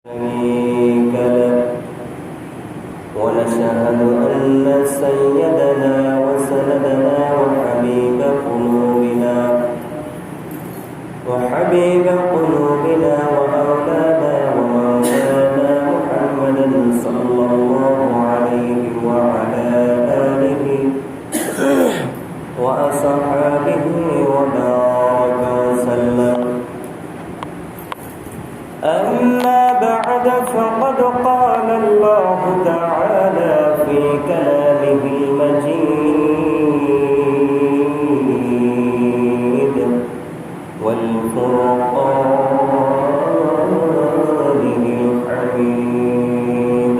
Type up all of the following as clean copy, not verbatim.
شريك له ونشهد أن سيدنا وسندنا وحبيب قلوبنا وأولانا ومولانا محمدا صلى الله عليه وعلى آله وأصحابه وبارك وسلم. أما بعد فقد قال الله تعالى في كلامه المجيد والفرقان الحميد.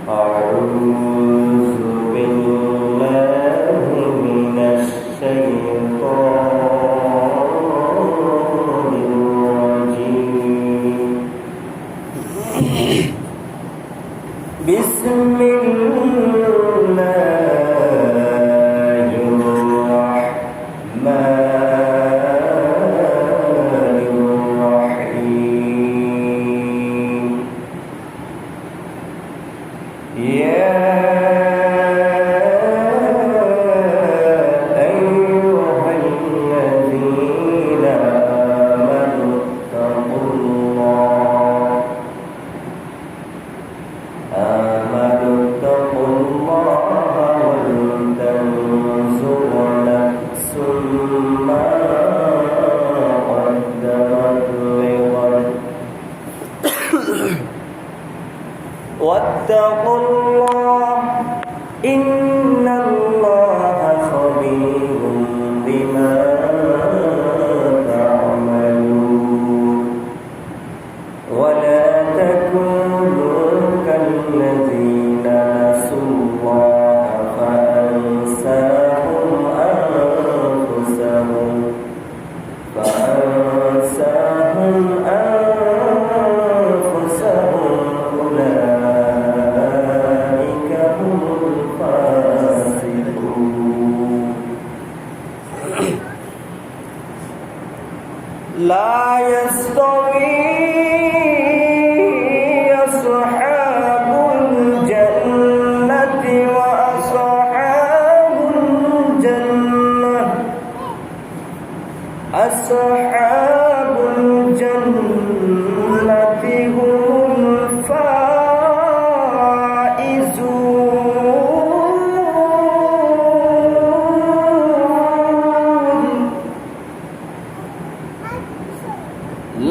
أعوذ بالله من الشيطان الرجيم. بسم الله الرحمن الرحيم. يا أيها الذين آمنوا اتقوا الله ولتنظر نفس ما قدمت لغد واتقوا الله إن الله خبير بما تعملون. ولا تكونوا كالذين نسوا الله فأنساهم أنفسهم أولئك هم الفاسقون. لا يستوي أصحاب الجنة وأصحاب الجنة. أصحاب الجنة هم الفائزون.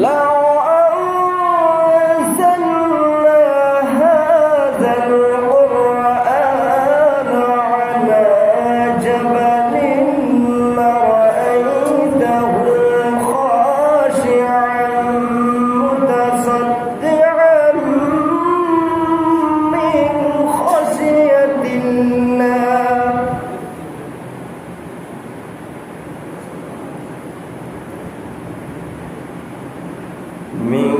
لو أنزلنا هذا القرآن على جبل لرأيته خاشعا متصدعا من خشية الله. من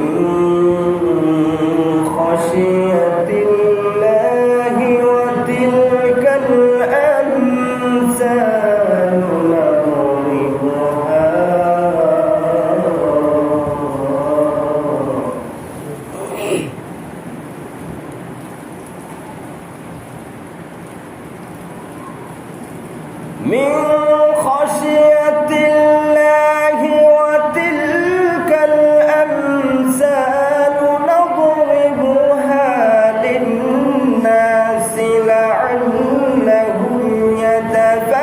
خشية الله. وتلك الأمثال نضربها من خشية الله. وتلك الأمثال نضربها للناس لعلهم يتفكرون.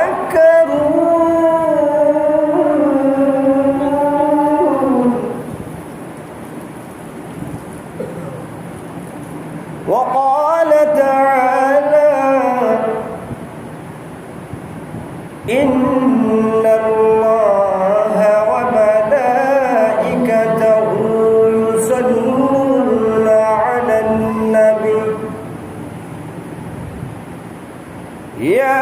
وقال تعالى إن الله وملائكته يصلون على النبي يا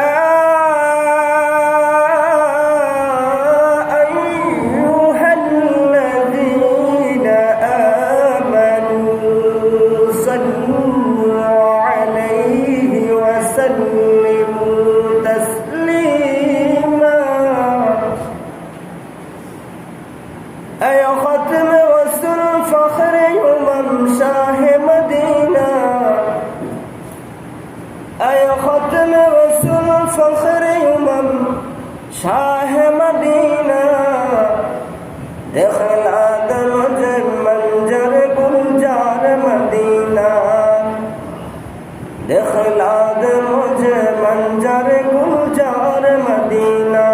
أيها الذين آمنوا صلوا عليه وسلموا تسليما. Shah Medina देखला दे मुझे मंजर गुलजार मदीना देखला दे मुझे मंजर गुलजार मदीना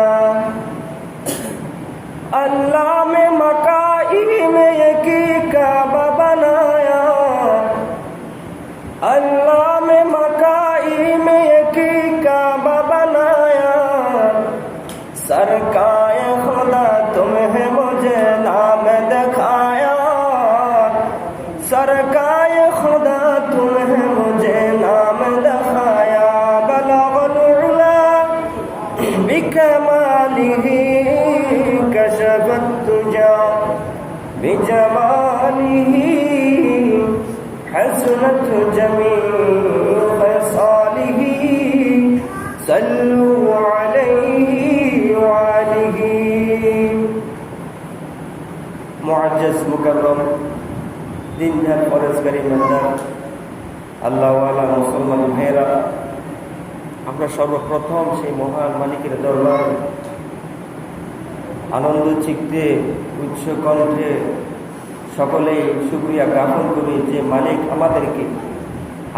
अल्लाह में मकाई में यकी काबा बनाया अल्लाह में मकाई में यकी काबा बनाया सरकाए खुदा तुम्हें मुझे नाम दिखाया सरकाए खुदा तुम्हें मुझे नाम दिखाया बलगुल उला बिकमालिही कशफत तुजा बिजमालिही हसनत जमील खसालिही सल्लु अलैहि वालिही मुअज्जज मुकर्रम दिनदार फरजगारी मंदार আল্লাহওয়ালা মুসলমান ভাইয়েরা, আমরা সর্বপ্রথম সেই মহান মালিকের দরবার আনন্দ চিত্তে উচ্চ কণ্ঠে সকলেই শুকরিয়া জ্ঞাপন করি যে মালিক আমাদেরকে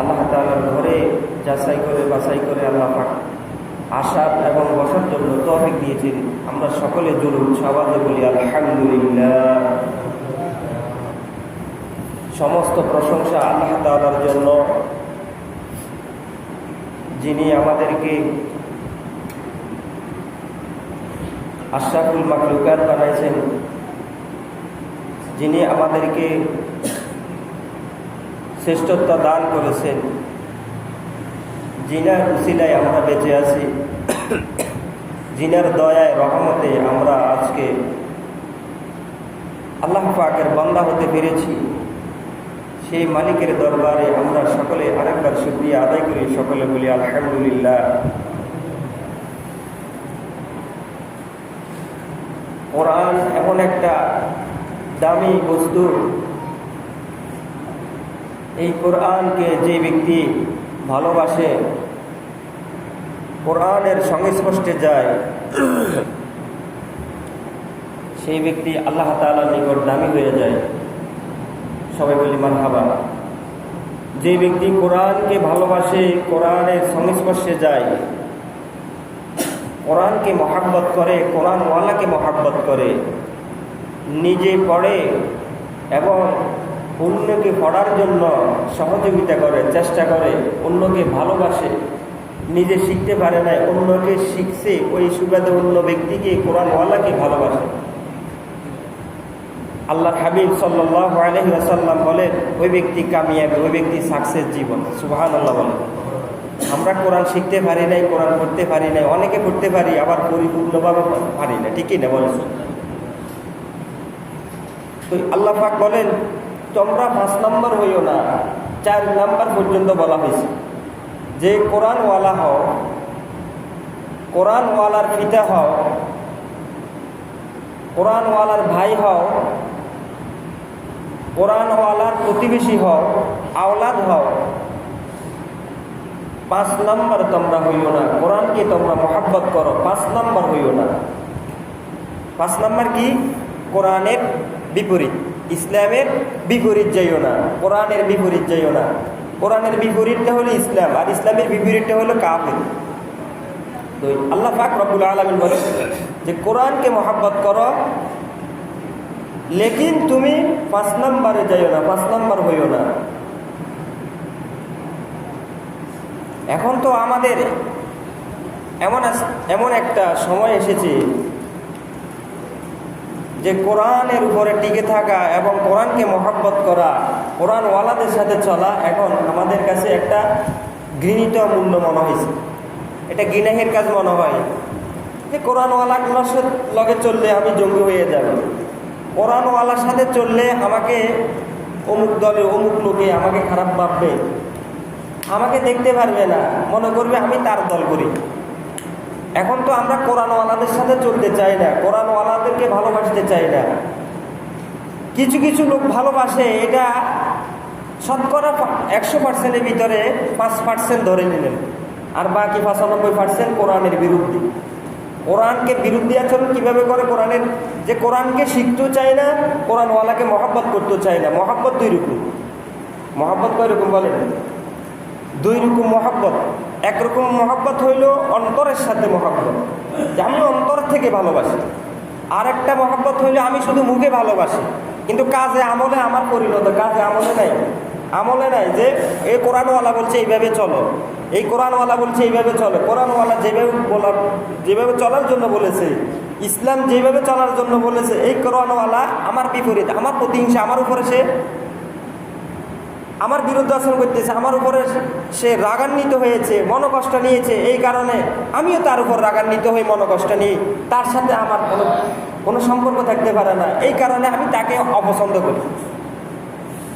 আল্লাহ তাআলার ঘরে যাচাই করে বাছাই করে আল্লাহ পাক আসার এবং বসার জন্য তৌফিক দিয়েছেন। আমরা সকলে জোরে উচ্চ আওয়াজে বলি আলহামদুলিল্লাহ। সমস্ত প্রশংসা আল্লাহ তাআলার জন্য, যিনি আমাদেরকে আশরাফুল মাখলুকাত বানাইছেন, যিনি আমাদেরকে শ্রেষ্ঠত্ব দান করেছেন, যিনার উসিলায় আমরা বেঁচে আছি, যিনার দয়ায় রহমতে আমরা আজকে আল্লাহ পাকের বান্দা হতে পেরেছি। সেই মালিকের দরবারে আমরা সকলে আরেকবার শুকরিয়া আদায় করি, সকলে বলি আলহামদুলিল্লাহ। কোরআন এমন একটা দামি বস্তু, এই কোরআনকে যে ব্যক্তি ভালোবাসে, কোরআনের সংস্পর্শে যায়, সেই ব্যক্তি আল্লাহ তাআলার নিকট দামি হয়ে যায়। সবাই বলি মারহাবা। যে ব্যক্তি কোরআনকে ভালোবাসে, কোরআনের সংস্পর্শে যায়, কোরআনকে মহাব্বত করে, কোরআনওয়ালাকে মহাব্বত করে, নিজে পড়ে এবং অন্যকে পড়ার জন্য সহযোগিতা করে, চেষ্টা করে, অন্যকে ভালোবাসে, নিজে শিখতে পারে না, অন্যকে শিখছে, ওই সুবাদে অন্য ব্যক্তিকে কোরআনওয়ালাকে ভালোবাসে। আল্লাহ হাবিব সাল্লাল্লাহু আলাইহি ওয়াসাল্লাম বলেন, ওই ব্যক্তি কামিয়াবি, ওই ব্যক্তি সাকসেস জীবন। সুবহানাল্লাহ বলেন। আমরা কোরআন শিখতে পারি নাই, কোরআন পড়তে পারি নাই, অনেকে পড়তে পারি আবার পরিপূর্ণভাবে পারি না, ঠিকই না বলেন? তো আল্লাহ পাক বলেন, তোমরা 5 নম্বর হইও না, 4 নম্বর পর্যন্ত বলা হয়েছে যে কোরআনওয়ালা হও, কোরআনওয়ালার পিতা হও, কোরআনওয়ালার ভাই হও, কোরআনওয়ালার প্রতিবেশী হও, আওলাদ হও। 5 নম্বর তোমরা হইও না, কোরআনকে তোমরা মহাব্বত করো, 5 নম্বর হইও না। 5 নম্বর কি? কোরআনের বিপরীত, ইসলামের বিপরীত যাইও না, কোরআনের বিপরীত যাইও না। কোরআনের বিপরীতটা হলো ইসলাম, আর ইসলামের বিপরীতটা হলো কাফির। তো আল্লাহ পাক রব্বুল আলামিন বলেন যে কোরআনকে মহাব্বত করো, লেকিন তুমি 5 নম্বরে যাইও না, 5 নম্বর হইও না। এখন তো আমাদের এমন একটা সময় এসেছে যে কোরআনের উপরে টিকে থাকা এবং কোরআনকে মহাব্বত করা, কোরআনওয়ালাদের সাথে চলা এখন আমাদের কাছে একটা ঘৃণিত মূল্য মনে হয়েছে। এটা গিনাহের কাজ মনে হয় যে কোরআনওয়ালাগুলোর লগে চললে আমি জঙ্গি হয়ে যাব, কোরআনওয়ালার সাথে চললে আমাকে অমুক দলে অমুক লোকে আমাকে খারাপ ভাববে, আমাকে দেখতে পারবে না, মনে করবে আমি তার দল করি। এখন তো আমরা কোরআনওয়ালাদের সাথে চলতে চাই না, কোরআনওয়ালাদেরকে ভালোবাসতে চাই না। কিছু কিছু লোক ভালোবাসে, এটা শতকরা 100%-এর ভিতরে 5% ধরে নিলেন, আর বাকি 95% কোরআনের বিরুদ্ধে। কোরআনকে বিরুদ্ধে আচরণ কিভাবে করে? কোরআনের যে কোরআনকে শিখতেও চায় না, কোরআনওয়ালাকে মহাব্বত করতেও চায় না। মহাব্বত দুই রকম। মহাব্বত কয় রকম বলেন? দুই রকম মহাব্বত। একরকম মহাব্বত হইল অন্তরের সাথে মহাব্বত, যে আমি অন্তর থেকে ভালোবাসি। আর একটা মহাব্বত হইল আমি শুধু মুখে ভালোবাসি, কিন্তু কাজে আমলে আমার পরিণত, কাজে আমলে নাই। আমলে নাই যে এই কোরআনওয়ালা বলছে এইভাবে চলো, এই কোরআনওয়ালা বলছে এইভাবে চলো। কোরআনওয়ালা যেভাবে চলার জন্য বলেছে, ইসলাম যেভাবে চলার জন্য বলেছে, এই কোরআনওয়ালা আমার বিপরীত, আমার প্রতিহিংসা, আমার উপরে সে আমার বিরুদ্ধে আচরণ করতেছে, আমার উপরে সে রাগান্বিত হয়েছে, মনোকষ্ট নিয়েছে। এই কারণে আমিও তার উপর রাগান্বিত হয়ে মনোকষ্ট নিই, তার সাথে আমার কোনো সম্পর্ক থাকতে পারে না। এই কারণে আমি তাকে অপছন্দ করি।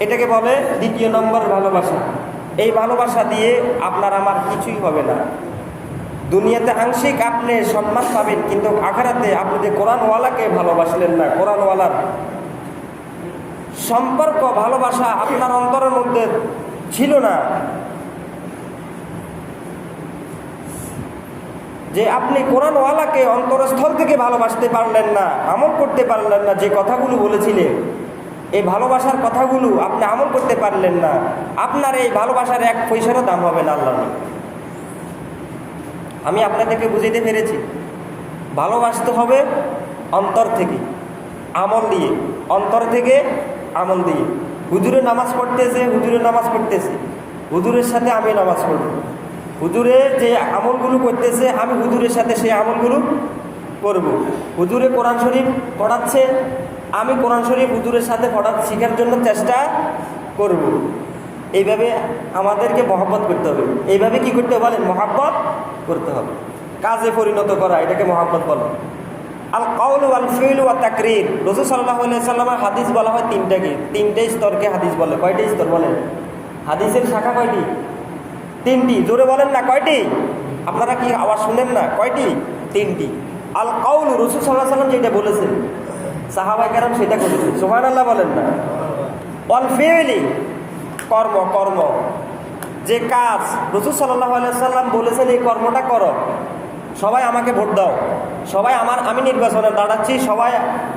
এটাকে বলে দ্বিতীয় নম্বর ভালোবাসা। এই ভালোবাসা দিয়ে আপনার আমার কিছুই হবে না। দুনিয়াতে আংশিক আপনি সম্মান পাবেন, কিন্তু আখিরাতে আপনি যে কোরআনওয়ালাকে ভালোবাসলেন না, কোরআনওয়ালার সম্পর্ক ভালোবাসা আপনার অন্তরের মধ্যে ছিল না, যে আপনি কোরআনওয়ালাকে অন্তরস্থল থেকে ভালোবাসতে পারলেন না, আমল করতে পারলেন না, যে কথাগুলো বলেছিলেন এই ভালোবাসার কথাগুলো আপনি আমল করতে পারলেন না, আপনার এই ভালোবাসার এক পয়সারও দাম হবে না আল্লাহ। আমি আপনাদেরকে বুঝাইতে পেরেছি। ভালোবাসতে হবে অন্তর থেকে, আমল দিয়ে, অন্তর থেকে আমল দিয়ে। হুজুরে নামাজ পড়তেছে, হুজুরের সাথে আমি নামাজ পড়ব। হুজুরে যে আমলগুলো করতেছে আমি হুজুরের সাথে সেই আমলগুলো করব। হুজুরে কোরআন শরীফ পড়াচ্ছে, আমি কোরআন শরীফ হুজুরের সাথে শেখার জন্য চেষ্টা করব। এইভাবে আমাদেরকে মহব্বত করতে হবে। এইভাবে কি করতে হবে বলেন? মহব্বত করতে হবে, কাজে পরিণত করা, এটাকে মহব্বত বলে। আল কাউল ওয়াল ফিল ওয়া তাকরির। রাসূল সাল্লাল্লাহু আলাইহি সাল্লামের হাদিস বলা হয় তিনটে স্তরকে হাদিস বলে। কয়টি স্তর বলেন? হাদিসের শাখা কয়টি? তিনটি। জোরে বলেন না, কয়টি? আপনারা কি আওয়াজ শুনেন না? কয়টি? তিনটি। আল কাউল, রাসূল সাল্লাল্লাহু আলাইহি সাল্লাম যেটা বলেছেন, সাহাবায়ে কেরাম সেটা করেছেন। সুবহানাল্লাহ বলেন না। ওয়াল ফিলি, কর্ম, যে কাজ রাসূল সাল্লাল্লাহু আলাইহি সাল্লাম বলেছেন এই কর্মটা করো। সবাই আমাকে ভোট দাও, সবাই আমি নির্বাচনে দাঁড়াচ্ছি, সবাই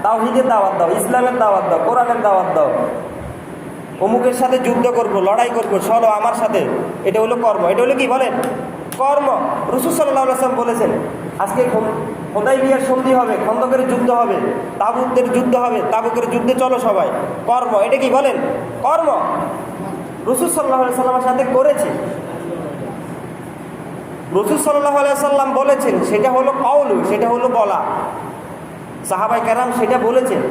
তাওহীদের দাওয়াত দাও, ইসলামের দাওয়াত দাও, কোরআনের দাওয়াত দাও, অমুকের সাথে যুদ্ধ করব, লড়াই করব, চলো আমার সাথে। এটা হলো কর্ম। এটা হলো কি বলেন? কর্ম। রাসূল সাল্লাল্লাহু আলাইহি ওয়াসাল্লাম বলেছেন আজকে হুদায়বিয়ার সন্ধি হবে, খন্দকের যুদ্ধ হবে, তাবুকের যুদ্ধ হবে, তাবুকের যুদ্ধে চলো সবাই। কর্ম। এটা কি বলেন? কর্ম। রাসূল সাল্লাল্লাহু আলাইহি ওয়াসাল্লামের সাথে করেছে, রাসূল সাল্লাল্লাহু আলাইহি ওয়াসাল্লাম বলেছেন, সেটা হলো কওল, সেটা হলো বলা। সাহাবায়ে কেরাম সেটা বলেছেন।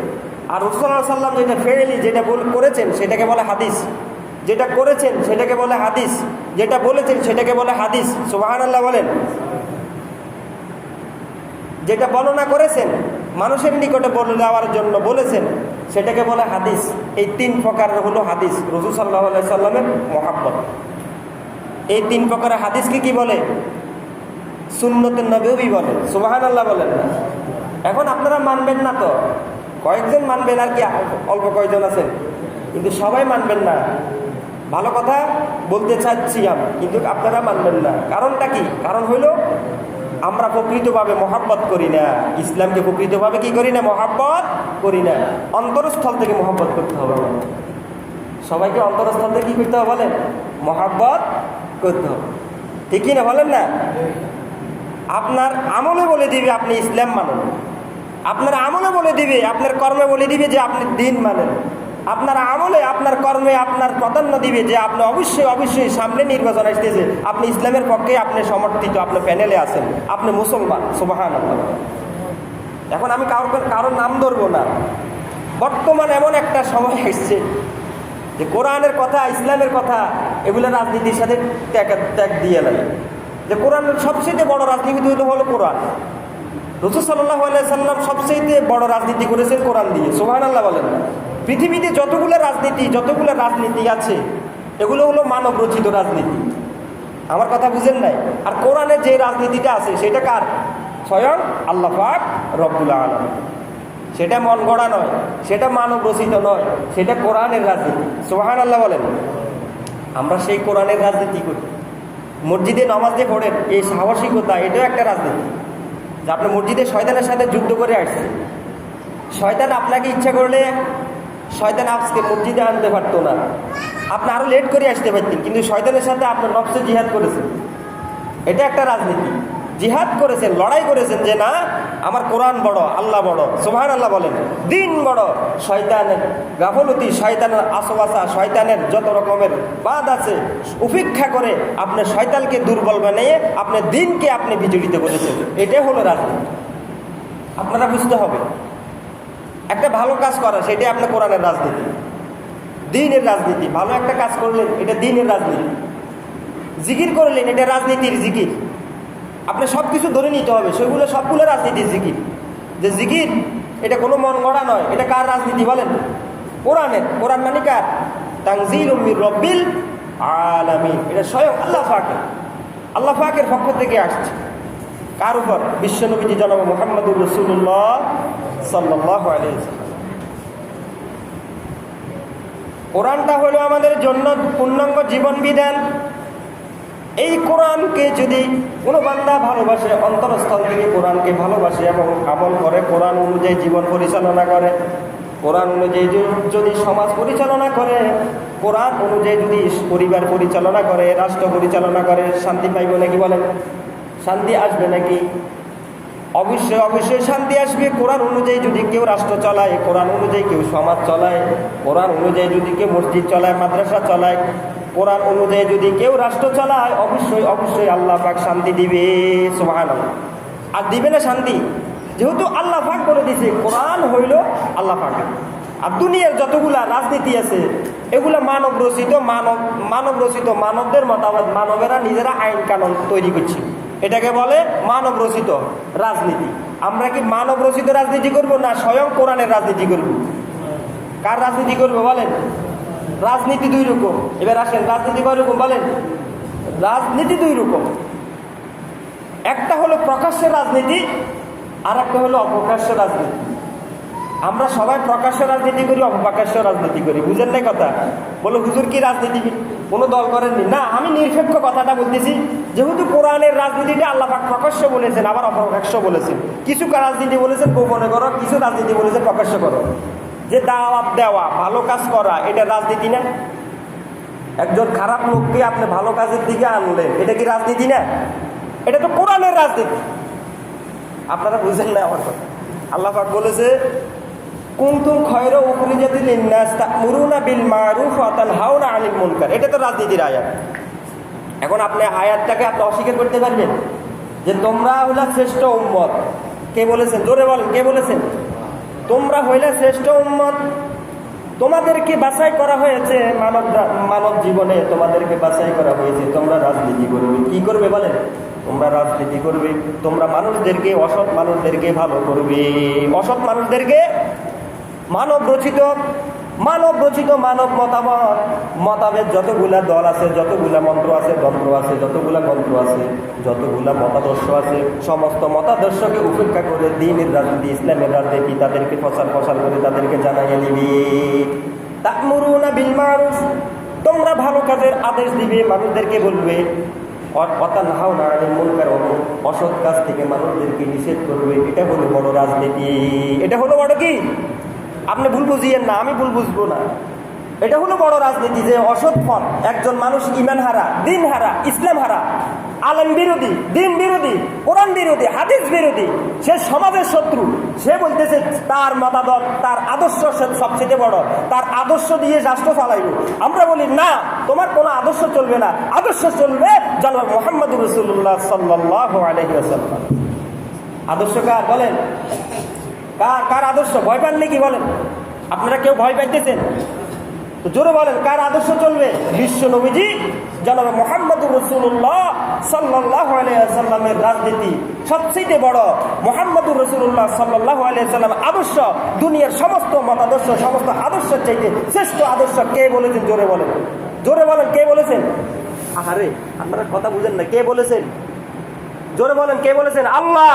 আর রাসূল সাল্লাল্লাহু আলাইহি ওয়াসাল্লাম যেটা ফেরেলি, যেটা করেছেন সেটাকে বলে হাদিস। যেটা করেছেন সেটাকে বলে হাদিস, যেটা বলেছেন সেটাকে বলে হাদিস। সুবহানাল্লাহ বলেন। যেটা বর্ণনা করেছেন, মানুষের নিকটে বলে দেওয়ার জন্য বলেছেন, সেটাকে বলে হাদিস। এই তিন প্রকারের হলো হাদিস, রাসূল সাল্লাল্লাহু আলাইহি ওয়াসাল্লামের মহব্বত। এই তিন প্রকারের হাদিসকে কি বলে? সুন্নতে নববী বলে। সুবহানাল্লাহ বলেন না। এখন আপনারা মানবেন না তো, কয়েকজন মানবেন আর কি, অল্প কয়েকজন আছেন, কিন্তু সবাই মানবেন না। ভালো কথা বলতে চাচ্ছি আমি, কিন্তু আপনারা মানবেন না। কারণটা কি? কারণ হইল আমরা প্রকৃতভাবে মহব্বত করি না, ইসলামকে প্রকৃতভাবে কি করি না? মহব্বত করি না। অন্তরস্থল থেকে মহব্বত করতে হবে। সবাইকে অন্তরস্থল থেকে কী করতে হবে বলেন? মহব্বত করতে হবে। ঠিকই না বলেন না? আপনার আমলে বলে দিবে আপনি ইসলাম মানেন, আপনার আমলে বলে দিবে, আপনার কর্মে বলে দিবে যে আপনি দিন মানেন, আপনার আমলে আপনার কর্মে আপনার প্রাধান্য দিবে যে আপনি অবশ্যই সামনে নির্বাচন আসতেছে, আপনি ইসলামের পক্ষে, আপনি সমর্থিত, আপনি প্যানেলে আছেন, আপনি মুসলমান। সুবহানাল্লাহ। এখন আমি কারোর নাম ধরবো না। বর্তমান এমন একটা সময় এসছে যে কোরআনের কথা, ইসলামের কথা এগুলো রাজনীতির সাথে ত্যাগ দিয়ে লাগে। যে কোরআনের সবচেয়ে বড় রাজনীতি হলো কোরআন। রাসূল সাল্লাল্লাহু আলাইহি সাল্লাম সবচেয়ে বড় রাজনীতি করেছেন কোরআন দিয়ে। সুবহানাল্লাহ বলেন। পৃথিবীতে যতগুলো রাজনীতি আছে এগুলো হলো মানব রচিত রাজনীতি। আমার কথা বুঝেন নাই? আর কোরআনে যে রাজনীতিটা আছে সেটা কার? স্বয়ং আল্লাহ পাক রব্বুল আলামিন। সেটা মন গড়া নয়, সেটা মানব রচিত নয়, সেটা কোরআনের রাজনীতি। সুবহানাল্লাহ বলেন। আমরা সেই কোরআনের রাজনীতি করি। মসজিদে নামাজ দিয়ে পড়েন, এই সাহসিকতা, এটাও একটা রাজনীতি। যে আপনি মসজিদে শয়তানের সাথে যুদ্ধ করে আসছেন, শয়তান আপনাকে ইচ্ছা করলে শয়তান আজকে মসজিদে আনতে পারতো না, আপনি আরও লেট করে আসতে পারতেন, কিন্তু শয়তানের সাথে আপনার নফসে জিহাদ করেছেন। এটা একটা রাজনীতি। জিহাদ করেছেন, লড়াই করেছেন যে না আমার কোরআন বড়, আল্লাহ বড়, সুবহানাল্লাহ বলেন, দিন বড়, শয়তানের গাফলতি, শয়তানের আশপাশা, শয়তানের যত রকমের বাদ আছে উপেক্ষা করে আপনি শয়তানকে দুর্বল বানিয়ে আপনার দিনকে আপনি বিজড়িত করেছেন। এটাই হলো রাজনীতি। আপনারা বুঝতে হবে, একটা ভালো কাজ করা সেটাই আপনার কোরআনের রাজনীতি, দিনের রাজনীতি। ভালো একটা কাজ করলেন, এটা দিনের রাজনীতি। জিকির করলেন, এটা রাজনীতির জিকির। আপনি সব কিছু ধরে নিতে হবে, সেগুলো সবগুলো রাজনীতির জিকির। যে জিকির এটা কোনো মন গড়া নয়, এটা কার রাজনীতি বলেন? কোরআনের। কোরআন মানে কার? তানজিলুম মির রব্বিল আলামিন। এটা স্বয়ং আল্লাহ পাকের, আল্লাহ পাকের পক্ষ থেকে আসছে। কার উপর? বিশ্বনবীজি জনাব মুহাম্মদুর রাসূলুল্লাহ সাল্লাল্লাহু আলাইহি ওয়াসাল্লাম। কোরআনটা হলো আমাদের জন্য পূর্ণাঙ্গ জীবন বিধান। এই কোরআনকে যদি কোনো বান্দা ভালোবাসে, অন্তরস্থল থেকে কোরআনকে ভালোবাসে এবং আমল করে, কোরআন অনুযায়ী জীবন পরিচালনা করে, কোরআন অনুযায়ী যদি সমাজ পরিচালনা করে, কোরআন অনুযায়ী যদি পরিবার পরিচালনা করে, রাষ্ট্র পরিচালনা করে, শান্তি পাইব নাকি বলেন? শান্তি আসবে নাকি? অবশ্যই অবশ্যই শান্তি আসবে। কোরআন অনুযায়ী যদি কেউ রাষ্ট্র চালায়, কোরআন অনুযায়ী কেউ সমাজ চালায়, কোরআন অনুযায়ী যদি কেউ মসজিদ চালায়, মাদ্রাসা চালায়, কোরআন অনুযায়ী যদি কেউ রাষ্ট্র চালায়, অবশ্যই অবশ্যই আল্লাহ পাক শান্তি দিবে। সুবহানাল্লাহ। আর দিবে না শান্তি? যেহেতু আল্লাহ পাক বলে দিছে কোরআন হইল আল্লাহ পাক। আর দুনিয়ার যতগুলা রাজনীতি আছে এগুলা মানব রচিত, মানবদের মতামত, মানবেরা নিজেরা আইন কানুন তৈরি করছে, এটাকে বলে মানব রচিত রাজনীতি। আমরা কি মানব রচিত রাজনীতি করব না স্বয়ং কোরআনের রাজনীতি করব? কার রাজনীতি করবো বলেন? রাজনীতি দুই রকম। এবার আসেন, রাজনীতি কয় রকম বলেন? রাজনীতি দুই রকম। একটা হলো প্রকাশ্যের রাজনীতি, আর একটা হলো অপ্রকাশ্য রাজনীতি। আমরা সবাই প্রকাশ্য রাজনীতি করি, অপ্রকাশ্য রাজনীতি করি। বুঝেন না কথা? বলো হুজুর কি রাজনীতি কোনো দল করেননি? না, আমি নিরপেক্ষ কথাটা বলতেছি। যেহেতু কোরআনের রাজনীতিটা আল্লাহ পাক প্রকাশ্য বলেছেন, আবার অপ্রকাশ্য বলেছেন। কিছু রাজনীতি বলেছেন গোপনে করো, কিছু রাজনীতি বলেছেন প্রকাশ্য করো। যে দাওয়াত দেওয়া, ভালো কাজ করা, এটা রাজনীতি না? একজন খারাপ লোককে আপনি ভালো কাজের দিকে আনলেন, এটা কি রাজনীতি না? এটা তো কোরআনের রাজনীতি। আপনারা বুঝেন না আমার কথা? আল্লাহ পাক বলেছে কুনতুম খায়রা উখরিজাতিল লিন্নাস তা'মুরুনা বিল মা'রুফ ওয়া তানহাউনা আনিল মুনকার। এটা তো রাজনীতির আয়াত। এখন আপনি আয়াতটাকে আপনি অস্বীকার করতে পারবেন যে তোমরা হইলা শ্রেষ্ঠ উম্মত? কে বলেছেন? জোরে বলেন, কে বলেছেন? তোমরা হইলে শ্রেষ্ঠ উম্মত, তোমাদেরকে বাছাই করা হয়েছে মানব জীবনে, তোমাদেরকে বাছাই করা হয়েছে। তোমরা রাজনীতি করবে। কি করবে বলেন? তোমরা রাজনীতি করবে। তোমরা মানুষদেরকে, অসৎ মানুষদেরকে ভালো করবে, অসৎ মানুষদেরকে মানব রচিত মানব মতাবেদ যতগুলা দল আছে, যতগুলা মন্ত্র আছে, যন্ত্র আছে, যতগুলা মন্ত্র আছে, যতগুলা মতাদর্শ আছে, সমস্ত মতাদর্শকে উপেক্ষা করে দ্বীনের রাজনীতি, ইসলামের রাজনীতি তাদেরকে প্রচার করে তাদেরকে জানাইয়ে দিবি। তা'মুরুনা বিল মা'রুফ, তোমরা ভালো কাজের আদেশ দিবে, মানুষদেরকে বলবে। ওয়া তানহাউনা আনিল মুনকার, অসৎ কাজ থেকে মানুষদেরকে নিষেধ করবে। এটা হলো বড় রাজনীতি। এটা হলো বড় কি? আপনি ভুল বুঝিয়েন না, আমি ভুল বুঝবো না। এটা হলো বড় রাজনীতি যে অসৎ পথ, একজন মানুষ ইমান হারা, দিন হারা, ইসলাম হারা, আলেম বিরোধী, দিন বিরোধী, কোরআন বিরোধী, হাদিস বিরোধী, সে সমাজের শত্রু। সে বলতেছে তার মতাদর্শ, তার আদর্শ সবচেয়ে বড়, তার আদর্শ দিয়ে রাষ্ট্র চালাইব। আমরা বলি না, তোমার কোনো আদর্শ চলবে না, আদর্শ চলবে জনাব মুহাম্মদুর রাসূলুল্লাহ সাল্লাল্লাহু আলাইহি ওয়াসাল্লাম। আদর্শ কার বলেন? কার আদর্শ? ভয় পান নাকি বলেন? আপনারা কেউ ভয় পাইতেছেন? তো জোরে বলেন, কার আদর্শ চলবে? বিশ্ব নবীজি জনাব মুহাম্মদুর রাসূলুল্লাহ সাল্লাল্লাহু আলাইহি ওয়াসাল্লামের রাজনীতি সবচেয়ে বড়। মুহাম্মদুর রাসূলুল্লাহ সাল্লাল্লাহু আলাইহি ওয়াসাল্লাম আদর্শ দুনিয়ার সমস্ত মতাদর্শ, সমস্ত আদর্শের চাইতে শ্রেষ্ঠ আদর্শ। কে বলেছেন? জোরে বলেন, জোরে বলেন, কে বলেছেন? আরে আপনারা কথা বুঝেন না, কে বলেছেন? জোরে বলেন, কে বলেছেন? আল্লাহ।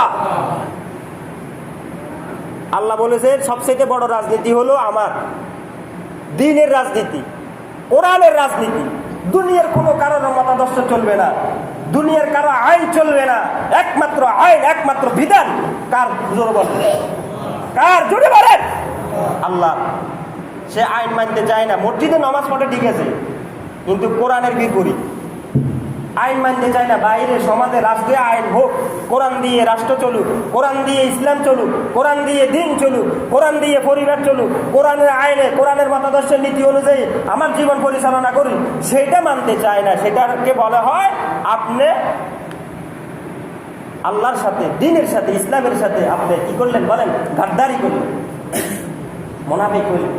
আল্লাহ বলেছেন সবচেয়ে বড় রাজনীতি হলো আমার দ্বীনের রাজনীতি, কোরআনের রাজনীতি। দুনিয়ার কোনো কারণে মতাদর্শ চলবে না, দুনিয়ার কারো আইন চলবে না, একমাত্র আইন, একমাত্র বিধান কার? জোরে বলেন, কার? জোরে বলেন, আল্লাহ। সে আইন মানতে চায় না। মসজিদে নামাজ পড়ে ঠিক আছে, কিন্তু কোরআনের বিপরীত আইন মানতে চায় না। বাইরে সমাজে রাষ্ট্রে আইন হোক, কোরআন দিয়ে রাষ্ট্র চলুক, কোরআন দিয়ে ইসলাম চলুক, কোরআন দিয়ে দিন চলুক, কোরআন দিয়ে পরিবার চলুক, কোরআনের আইনে, কোরআনের মতাদর্শের নীতি অনুযায়ী আমার জীবন পরিচালনা করি, সেটা মানতে চায় না। সেটাকে বলা হয় আপনি আল্লাহর সাথে, দিনের সাথে, ইসলামের সাথে আপনি কি করলেন বলেন? গাদ্দারি করলেন, মুনাফিক হইলেন।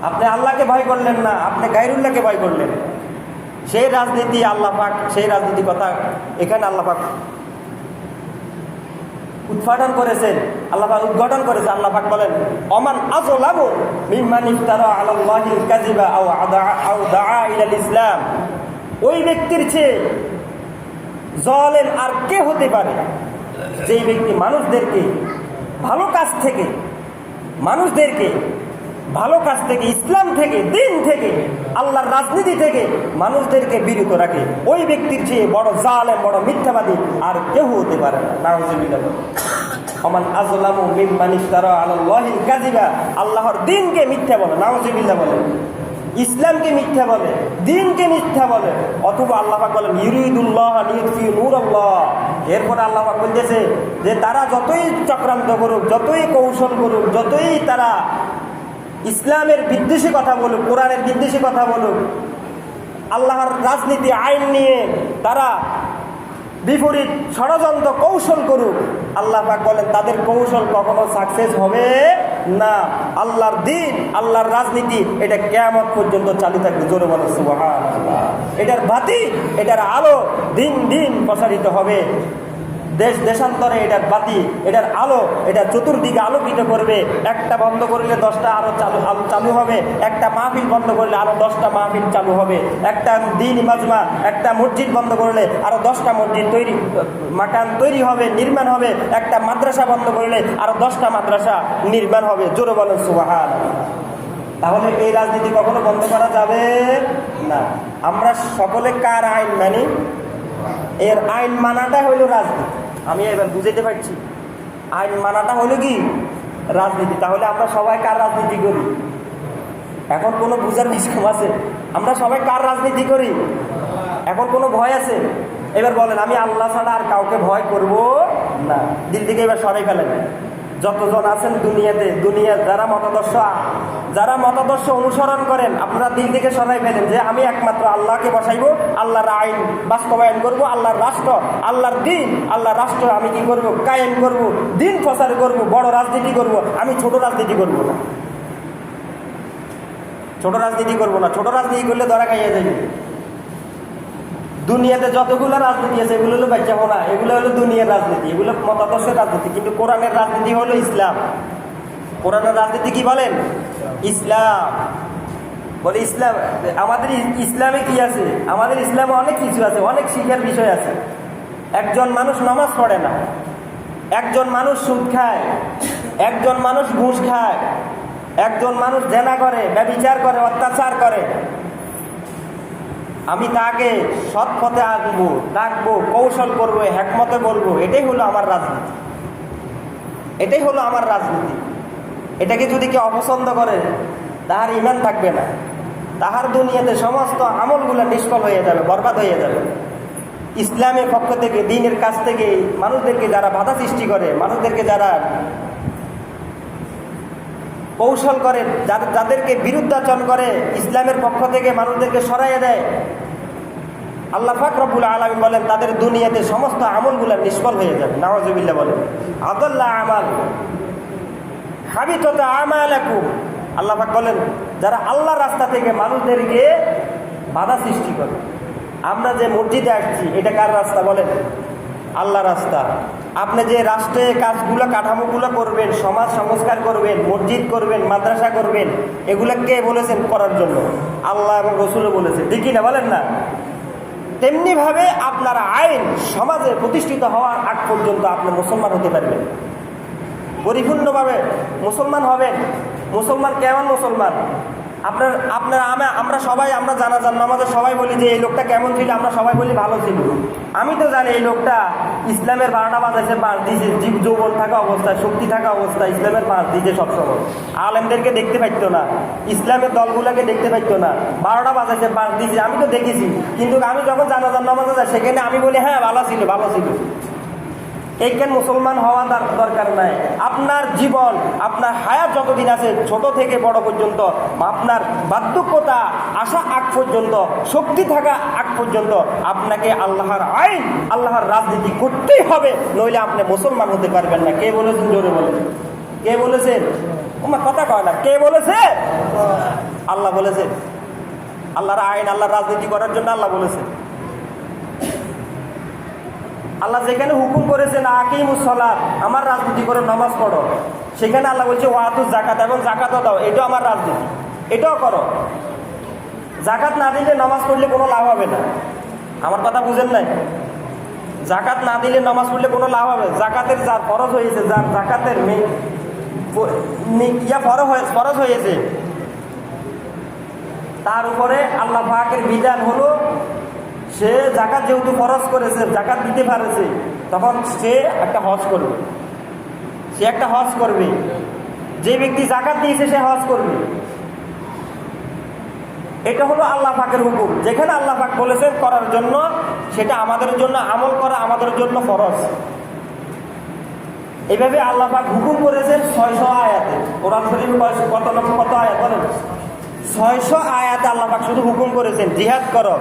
আপনি আল্লাহকে ভয় করলেন না, আপনি গায়রুল্লাহকে ভয় করলেন। সেই রাজনীতি আল্লাহ পাক, সেই রাজনীতি কথা এখানে আল্লাহ পাক উদ্ঘাটন করেছেন, আল্লাহ পাক উদ্ঘাটন করেছে। আল্লাহ পাক বলেন, ওমান আযলামু মিম্মান ইফতারা আলাল্লাহিল কাযিবা আও দাআ ইলাল ইসলাম। ওই ব্যক্তির চেয়ে জালেম আর কে হতে পারে, যেই ব্যক্তি মানুষদেরকে ভালো কাজ থেকে, ইসলাম থেকে, দিন থেকে, আল্লাহর রাজনীতি থেকে মানুষদেরকে বিরত রাখে। ওই ব্যক্তির চেয়ে বড় জালেম, বড় মিথ্যাবাদী আর কেউ হতে পারে না। নাউযুবিল্লাহ। ওমান আযলামু মিম্মান ইফতারা আলাল্লাহিল কাযিবা। আল্লাহর দিনকে মিথ্যা বলে, নাউযুবিল্লাহ বলে, ইসলামকে মিথ্যা বলে, দিনকে মিথ্যা বলে। অথবা আল্লাহ পাক বলেন, ইউরিদুল্লাহ লিইউতফিউ নূরাল্লাহ। এরপর আল্লাহ পাক বলতেছে যে তারা যতই চক্রান্ত করুক, যতই কৌশল করুক, যতই তারা ইসলামের বিদ্বেষী কথা বলুক, কোরআনের বিদ্বেষী কথা বলুক, আল্লাহর রাজনীতি আইন নিয়ে তারা বিপরীত ষড়যন্ত্র কৌশল করুক, আল্লাহ পাক বলেন তাদের কৌশল কখনো সাকসেস হবে না। আল্লাহর দিন, আল্লাহর রাজনীতি এটা কিয়ামত পর্যন্ত চালু থাকবে। জোরে বলেন সুবহানাল্লাহ। এটার বাতি, এটার আলো দিন দিন প্রসারিত হবে। দেশ দেশান্তরে এটার বাতি, এটার আলো, এটা চতুর্দিকে আলোকিত করবে। একটা বন্ধ করলে 10টা আরো চালু হবে, একটা মাহফিল বন্ধ করলে আরো 10টা মাহফিল চালু হবে, একটা দিন মাজমা, একটা মসজিদ বন্ধ করলে আরো 10টা মসজিদ মাকান তৈরি হবে, নির্মাণ হবে, একটা মাদ্রাসা বন্ধ করলে আরো 10টা মাদ্রাসা নির্মাণ হবে। জোরে বলেন সুবহানাল্লাহ। তাহলে এই রাজনীতি কখনো বন্ধ করা যাবে না। আমরা সকলে কার আইন মানি? এর আইন মানাটা হইল রাজনীতি। আমি এবার বুঝাইতে পারছি, আইন মানাটা হলো কি? রাজনীতি। তাহলে আমরা সবাই কার রাজনীতি করি? এখন কোনো বুঝার বিষয় আছে? আমরা সবাই কার রাজনীতি করি? এখন কোনো ভয় আছে? এবার বলেন, আমি আল্লাহ ছাড়া আর কাউকে ভয় করব না। দিল থেকে এবার সরাই ফেলেন। যতজন আছেন দুনিয়াতে, দুনিয়ার যারা মতাদর্শ অনুসরণ করেন, আপনারা দিল থেকে সরাই ফেলেন যে আমি একমাত্র আল্লাহকে বসাইবো, আল্লাহর আইন বাস্তবায়ন করব, আল্লাহর রাষ্ট্র, আল্লাহর দিন, আল্লাহর রাষ্ট্র আমি কি করব? কায়েম করব, দিন প্রচার করব, বড় রাজনীতি করব। আমি ছোট রাজনীতি করব না, ছোট রাজনীতি করলে ধরা খাইয়া যাবে। দুনিয়াতে যতগুলো রাজনীতি আছে এগুলো হলো বাচ্চা হোনা, এগুলো হলো দুনিয়ার রাজনীতি, এগুলো মতাদর্শের রাজনীতি। কিন্তু কোরআনের রাজনীতি হলো ইসলাম। কোরআনের রাজনীতি কি বলেন? ইসলাম বলে। ইসলাম আমাদের ইসলামে কি আছে? আমাদের ইসলামে অনেক কিছু আছে, অনেক শিক্ষার বিষয় আছে। একজন মানুষ নামাজ পড়ে না, একজন মানুষ সুদ খায়, একজন মানুষ ঘুষ খায়, একজন মানুষ জেনা করে, ব্যভিচার করে, অত্যাচার করে। আমি তাকে সৎ পথে ডাকবো, কৌশল করবো, হিকমতে বলবো। এটাই হলো আমার রাজনীতি, এটাই হলো আমার রাজনীতি। এটাকে যদি কেউ অপছন্দ করে, তাহার ঈমান থাকবে না, তাহার দুনিয়াতে সমস্ত আমলগুলো নিষ্ফল হয়ে যাবে, বরবাদ হয়ে যাবে। ইসলামের পক্ষ থেকে, দ্বীনের কাছ থেকে মানুষদেরকে যারা বাধা সৃষ্টি করে, মানুষদেরকে যারা কৌশল করে, যাদেরকে বিরুদ্ধাচরণ করে, ইসলামের পক্ষ থেকে মানুষদেরকে সরাইয়ে দেয়, আল্লাহ পাক রব্বুল আলামিন বলেন তাদের দুনিয়াতে সমস্ত আমলগুলো নিষ্ফল হয়ে যাবে। নাউযুবিল্লাহ বলেন, আদাল্লা আমাল হাবিতাত আমালাকুম। আল্লাহ পাক বলেন যারা আল্লাহর রাস্তা থেকে মানুষদেরকে বাধা সৃষ্টি করে। আমরা যে মসজিদে আসছি, এটা কার রাস্তা বলেন? আল্লাহর রাস্তা। আপনি যে রাষ্ট্রে কাজগুলো, কাঠামোগুলো করবেন, সমাজ সংস্কার করবেন, মসজিদ করবেন, মাদ্রাসা করবেন, এগুলো কে বলেছেন করার জন্য? আল্লাহ এবং রসুলও বলেছেন, ঠিকই না বলেন না? তেমনিভাবে আপনার আইন সমাজে প্রতিষ্ঠিত হওয়ার আগ পর্যন্ত আপনি মুসলমান হতে পারবেন, পরিপূর্ণভাবে মুসলমান হবেন। মুসলমান কেমন মুসলমান? আমরা সবাই আমরা জানাজার নামাজে সবাই বলি যে এই লোকটা কেমন ছিল, আমরা সবাই বলি ভালো ছিল। আমি তো জানি এই লোকটা ইসলামের 12টা বাজাইছে, 5 দিয়েছে, জীব যৌবন থাকা অবস্থায়, শক্তি থাকা অবস্থায় ইসলামের 5 দিয়েছে সবসময়। আলেমদেরকে দেখতে পাইতো না, ইসলামের দলগুলোকে দেখতে পাইতো না, 12টা বাজাইছে, 5 দিয়েছে, আমি তো দেখেছি। কিন্তু আমি যখন জানাজার নামাজে যাই সেখানে আমি বলি হ্যাঁ ভালো ছিল, ভালো ছিল। এইখানে মুসলমান হওয়া দরকার নাই। আপনার জীবন, আপনার হায়াত যতদিন আছে, ছোট থেকে বড় পর্যন্ত, আপনার বার্ধক্যতা আসা আগ পর্যন্ত, শক্তি থাকা আগ পর্যন্ত আপনাকে আল্লাহর আইন, আল্লাহর রাজনীতি করতেই হবে, নইলে আপনি মুসলমান হতে পারবেন না। কে বলেছেন? জোরে বলেন, কে বলেছেন? আমার কথা কয় না, কে বলেছে? আল্লাহ বলেছেন। আল্লাহর আইন, আল্লাহর রাজনীতি করার জন্য আল্লাহ বলেছেন। আল্লাহ যেখানে হুকুম করেছেন আকিমুস সালাত, আমার রাজনীতি করে নামাজ পড়ো, সেখানে আল্লাহ বলছে ওয়াতুজ যাকাত, এবং যাকাতও দাও, এটাও আমার রাজনীতি, এটাও করো। যাকাত না দিলে নামাজ পড়লে কোনো লাভ হবে না। আমার কথা বুঝেন নাই? যাকাত না দিলে নামাজ পড়লে কোনো লাভ হবে? যাকাতের যার ফরজ হয়েছে, যার যাকাতের ফরজ হয়েছে, তার উপরে আল্লাহ পাকের বিধান হলো সে যাকাত যেহেতু ফরজ করেছে, যাকাত দিতে পারেছে, তখন সে একটা হজ করবে। সে একটা হজ করবে। যে ব্যক্তি যাকাত দিয়েছে সে হজ করবে। এটা হলো আল্লাহ পাকের হুকুম। যেখানে আল্লাহ পাক বলেছেন করার জন্য, সেটা আমাদের জন্য আমল করা আমাদের জন্য ফরজ। এইভাবে আল্লাহ পাক হুকুম করেছেন 600 আয়াতে। কোরআন শরীফে কত আয়াত বলেন? 600 আয়াতে আল্লাহ পাক শুধু হুকুম করেছেন জিহাদ করো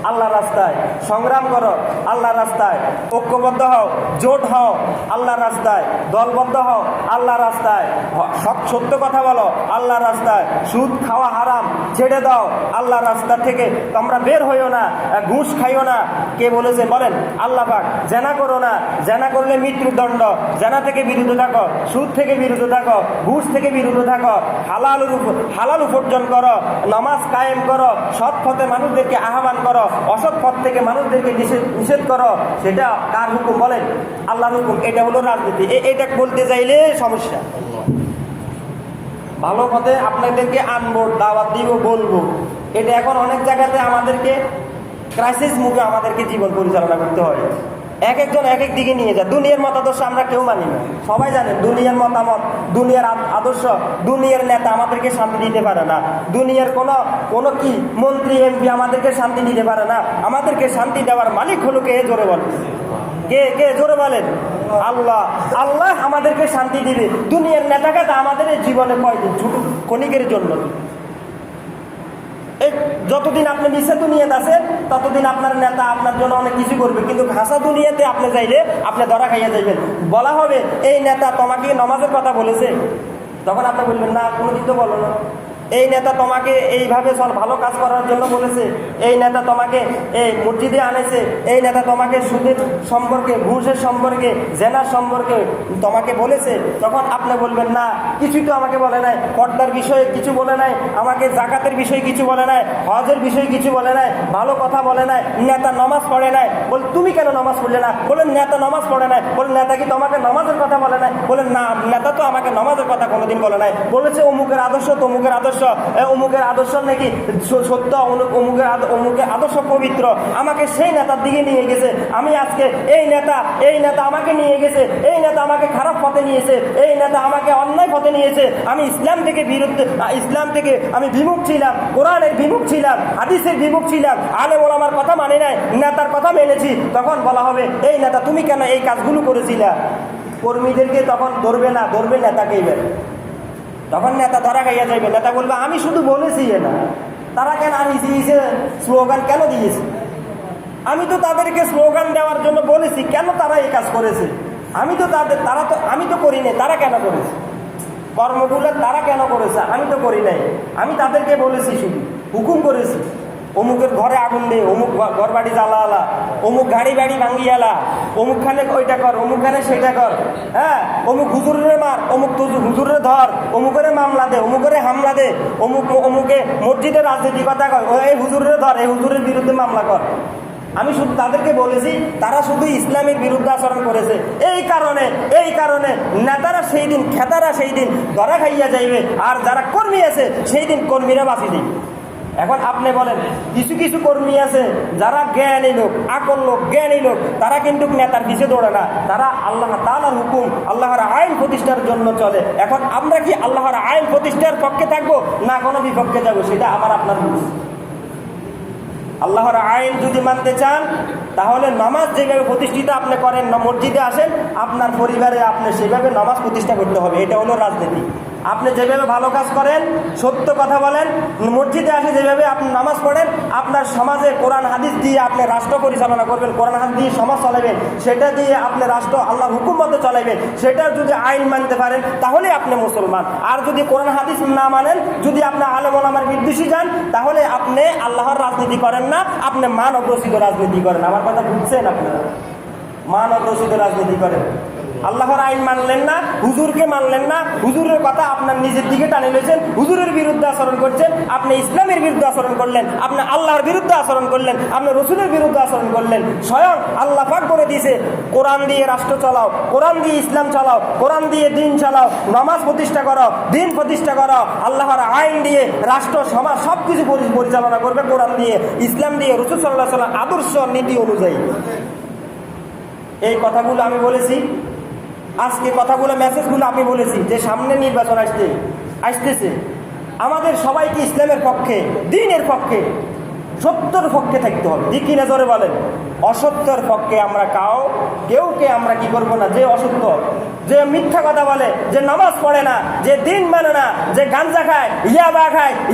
আল্লাহর রাস্তায়, সংগ্রাম করো আল্লাহর রাস্তায়, ঐক্যবদ্ধ হও, জোট হও আল্লাহর রাস্তায়, দলবদ্ধ হও আল্লাহর রাস্তায়, সব সত্য কথা বলো আল্লাহর রাস্তায়, সুদ খাওয়া হারাম ছেড়ে দাও আল্লাহর রাস্তা থেকে, তোমরা বের হইও না, ঘুষ খাইও না। কে বলেছে বলেন? আল্লাহ পাক। জেনা করো না, জেনা করলে মৃত্যুদণ্ড, জেনা থেকে বিরত থাকো, সুদ থেকে বিরত থাকো, ঘুষ থেকে বিরত থাকো, হালাল উপার্জন করো, নামাজ কায়েম করো, সৎ পথে মানুষদেরকে আহ্বান করো, অসৎ পথ থেকে মানুষদেরকে নিষেধ করো। সেটা কার হুকুম বলেন? আল্লাহর হুকুম। এটা হলো রাজনীতি। এটা বলতে চাইলে সমস্যা। ভালো পথে আপনাদেরকে আনবো, দাওয়াত দিব, বলবো। এটা এখন অনেক জায়গাতে আমাদেরকে ক্রাইসিস মুখে আমাদেরকে জীবন পরিচালনা করতে হয়। এক একজন এক এক দিকে নিয়ে যায়। দুনিয়ার মতাদর্শ আমরা কেউ মানি না। সবাই জানেন দুনিয়ার মতামত, দুনিয়ার আদর্শ, দুনিয়ার নেতা আমাদেরকে শান্তি দিতে পারে না। দুনিয়ার কোনো কি মন্ত্রী এমপি আমাদেরকে শান্তি দিতে পারে না। আমাদেরকে শান্তি দেওয়ার মালিক হলো কে? জোরে বলেন। কে জোরে বলেন? আল্লাহ। আল্লাহ আমাদেরকে শান্তি দিবে। দুনিয়ার নেতাকে আমাদের জীবনে কয়দিন? ছোট ক্ষণিকের জন্য। এই যতদিন আপনি মিশে দুনিয়াতে আছেন ততদিন আপনার নেতা আপনার জন্য অনেক কিছু করবে, কিন্তু ঘাসা দুনিয়াতে আপনি যাইলে আপনি ধরা খাইয়া যাইবেন। বলা হবে এই নেতা তোমাকে নামাজের কথা বলেছে, তখন আপনি বলবেন না, কোনোদিন তো বলো না। এই নেতা তোমাকে এইভাবে ভালো কাজ করার জন্য বলেছে, এই নেতা তোমাকে এই মসজিদে আনেছে, এই নেতা তোমাকে সুদের সম্পর্কে, ঘুষের সম্পর্কে, জেনার সম্পর্কে তোমাকে বলেছে, তখন আপনি বলবেন না, কিছুই তো আমাকে বলে নাই, পর্দার বিষয়ে কিছু বলে নাই, আমাকে জাকাতের বিষয়ে কিছু বলে নাই, হজের বিষয়ে কিছু বলে নাই, ভালো কথা বলে নাই, নেতা নামাজ পড়ে নাই। বল তুমি কেন নামাজ পড়লে না? বলেন নেতা নামাজ পড়ে নাই। বলেন নেতা কি তোমাকে নামাজের কথা বলে নাই? বলেন না, নেতা তো আমাকে নামাজের কথা কোনোদিন বলে নাই। বলেছে অমুকের আদর্শ, তমুকের আদর্শ, অমুকের আদর্শ নাকি সত্য, অমুকের আদর্শ পবিত্র, আমাকে সেই নেতার দিকে নিয়ে গেছে। আমি আজকে এই নেতা আমাকে নিয়ে গেছে, এই নেতা আমাকে খারাপ পথে নিয়েছে, এই নেতা আমাকে অন্যায় পথে নিয়েছে। আমি ইসলাম থেকে আমি বিমুখ ছিলাম, কোরআনের বিমুখ ছিলাম, হাদিসের বিমুখ ছিলাম, আলেম ওলামার কথা মানে নাই, নেতার কথা মেনেছি। তখন বলা হবে এই নেতা তুমি কেন এই কাজগুলো করেছিলা? কর্মীদেরকে তখন ধরবে না, ধরবে নেতাকে। এবার তখন নেতা ধরা খাইয়া যাইবে। নেতা বলবে আমি শুধু বলেছি না, তারা কেন দিয়েছে স্লোগান কেন দিয়েছে? আমি তো তাদেরকে স্লোগান দেওয়ার জন্য বলেছি, কেন তারা এই কাজ করেছে? আমি তো করি নাই, তারা কেন করেছে? কর্মগুলো তারা কেন করেছে? আমি তো করি নাই। আমি তাদেরকে বলেছি, শুধু হুকুম করেছি, অমুকের ঘরে আগুন দে, অমুক ঘর বাড়ি জ্বালা, অমুক গাড়ি ভাঙ্গিয়ালা, অমুকখানে ওইটা কর, অমুকখানে সেটা কর, হ্যাঁ, অমুক হুজুরে মার, অমুক হুজুরে ধর, অমুকের মামলা দে, অমুকের হামলা দে, অমুকে মসজিদের রাজনীতি কথা কয়, এই হুজুরে ধর, এই হুজুরের বিরুদ্ধে মামলা কর। আমি শুধু তাদেরকে বলেছি তারা শুধু ইসলামের বিরুদ্ধে আচরণ করেছে, এই কারণে নেতারা সেই দিন, খেতারা সেই দিন ধরা খাইয়া যাইবে, আর যারা কর্মী আছে সেই দিন কর্মীরা বাঁচি দিবে। এখন আপনি বলেন, কিছু কিছু কর্মী আছে যারা জ্ঞানী লোক, আকল লোক, জ্ঞানী লোক, তারা কিন্তু নেতার পিছে দৌড়ে না, তারা আল্লাহ তাআলার হুকুম, আল্লাহর আইন প্রতিষ্ঠার জন্য চলে। এখন আমরা কি আল্লাহর আইন প্রতিষ্ঠার পক্ষে থাকবো না কোনো বিপক্ষে যাবো, সেটা আমার আপনার বুঝ। আল্লাহর আইন যদি মানতে চান তাহলে নামাজ যেভাবে প্রতিষ্ঠিত আপনি করেন, মসজিদে আসেন, আপনার পরিবারে আপনি সেভাবে নামাজ প্রতিষ্ঠা করতে হবে। এটা হলো রাজনীতি। আপনি যেভাবে ভালো কাজ করেন, সত্য কথা বলেন, মসজিদে আসে যেভাবে আপনি নামাজ পড়েন, আপনার সমাজে কোরআন হাদিস দিয়ে আপনি রাষ্ট্র পরিচালনা করবেন, কোরআন হাদিস দিয়ে সমাজ চালাবেন, সেটা দিয়ে আপনি রাষ্ট্র আল্লাহর হুকুম মতো চালাবেন, সেটার যদি আইন মানতে পারেন তাহলে আপনি মুসলমান। আর যদি কোরআন হাদিস না মানেন, যদি আপনি আলেম ওলামার বিদ্বেষী যান, তাহলে আপনি আল্লাহর রাজনীতি করেন না, আপনি মানব রচিত রাজনীতি করেন। আমার কথা বুঝছেন আপনারা? মানব রচিত রাজনীতি করেন। আল্লাহর আইন মানলেন না, হুজুরকে মানলেন না, হুজুরের কথা আপনার নিজের দিকে টানে নিয়েছেন, হুজুরের বিরুদ্ধে আচরণ করছেন, আপনি ইসলামের বিরুদ্ধে আচরণ করলেন, আপনি আল্লাহর বিরুদ্ধে আচরণ করলেন, আপনি রসুলের বিরুদ্ধে আচরণ করলেন। স্বয়ং আল্লাহ পাক করে দিয়েছে, কোরআন দিয়ে রাষ্ট্র চালাও, কোরআন দিয়ে ইসলাম চালাও, কোরআন দিয়ে দিন চালাও, নামাজ প্রতিষ্ঠা করো, দিন প্রতিষ্ঠা করো, আল্লাহর আইন দিয়ে রাষ্ট্র সমাজ সব কিছু পরিচালনা করবে কোরআন দিয়ে, ইসলাম দিয়ে, রসুল সাল্লাল্লাহু আলাইহি ওয়াসাল্লাম আদর্শ নীতি অনুযায়ী। এই কথাগুলো আমি বলেছি, আজকে কথাগুলো, মেসেজগুলো আমি বলেছি যে সামনে নির্বাচন আসতেছে, আমাদের সবাইকে ইসলামের পক্ষে, দ্বীনের পক্ষে, সত্যের পক্ষে থাকতে হবে। ঠিক কিনা জোরে বলেন? অসত্যের পক্ষে আমরা কেউকে আমরা কি করবো না। যে অসত্য, যে মিথ্যা কথা বলে, যে নামাজ পড়ে না, যে দিন মানে না, যে গাঞ্জা খায়,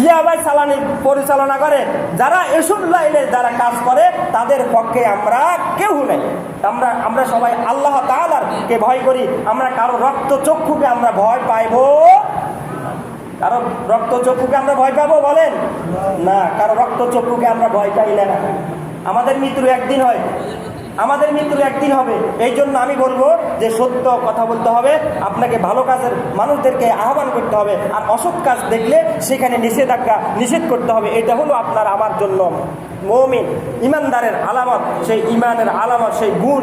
ইয়াবাই চালানি পরিচালনা করে, যারা এসব লাইনে যারা কাজ করে, তাদের পক্ষে আমরা কেউ নেই। আমরা সবাই আল্লাহ তাআলাকে ভয় করি। আমরা কারো রক্ত চক্ষুকে আমরা ভয় পাইবো? কারো রক্ত চক্ষুকে আমরা ভয় পাবো? বলেন না, কারো রক্ত চক্ষুকে আমরা ভয় পাই না। আমাদের মৃত্যু একদিন হয়, আমাদের মৃত্যু একদিন হবে। এই জন্য আমি বলবো যে সত্য কথা বলতে হবে, আপনাকে ভালো কাজের মানুষদেরকে আহ্বান করতে হবে, আর অসৎ কাজ দেখলে সেখানে নিষেধ করতে হবে। এটা হলো আপনার আমার জন্য মুমিন ইমানদারের আলামত। সেই ইমানের আলামত, সেই গুণ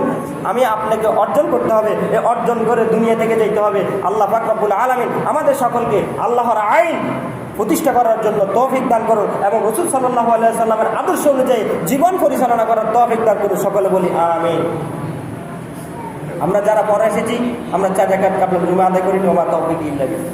আমি আপনাকে অর্জন করতে হবে। এই অর্জন করে দুনিয়া থেকে যেতে হবে। আল্লাহ পাক রব্বুল আলামিন আমাদের সকলকে আল্লাহর আইন প্রতিষ্ঠা করার জন্য তৌফিক দান করুন, এবং রাসূল সাল্লাল্লাহু আলাইহি সাল্লামের আদর্শ অনুযায়ী জীবন পরিচালনা করার তৌফিক দান করুন। সকলে বলি আমিন। আমরা যারা পরে এসেছি, আমরা 4 রাকাত কাবলা জুমা আদায় করি। ওমা তৌফিক ইল্লা বিল্লাহ।